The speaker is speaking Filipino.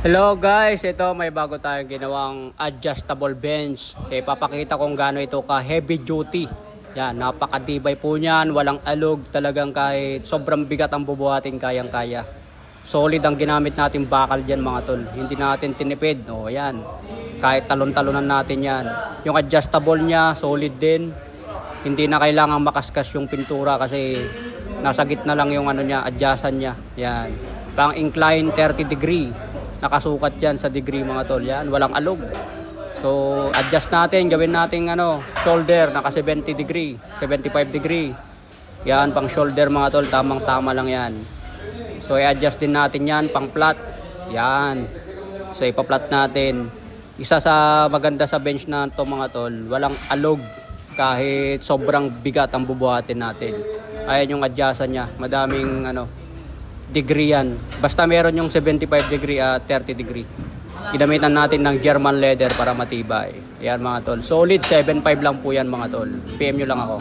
Hello guys, ito may bago tayong ginawang adjustable bench. Papakita kung gaano ito ka heavy duty. Yan, napakatibay po niyan, walang alog, talagang kahit sobrang bigat ang bubuhatin kayang-kaya. Solid ang ginamit natin bakal diyan mga tol. Hindi natin tinipid. O yan. Kahit talon-talonan natin yan. Yung adjustable niya, solid din. Hindi na kailangang makaskas yung pintura kasi nasa gitna lang yung ano niya, adjustan niya. Yan. Pang incline 30 degree. Nakasukat yan sa degree mga tol. Yan, walang alog. So, adjust natin, gawin natin shoulder, naka 70 degree, 75 degree. Yan, pang shoulder mga tol, tamang-tama lang yan. So, i-adjust din natin yan, pang flat. Yan. So, ipa-flat natin. Isa sa maganda sa bench na to mga tol, walang alog kahit sobrang bigat ang bubuhatin natin. Ayan yung adjustan niya, madaming degree yan. Basta meron yung 75 degree at 30 degree. Ginamitan natin ng German leather para matibay. Yan mga tol. Solid 7.5 lang po yan mga tol. PM nyo lang ako.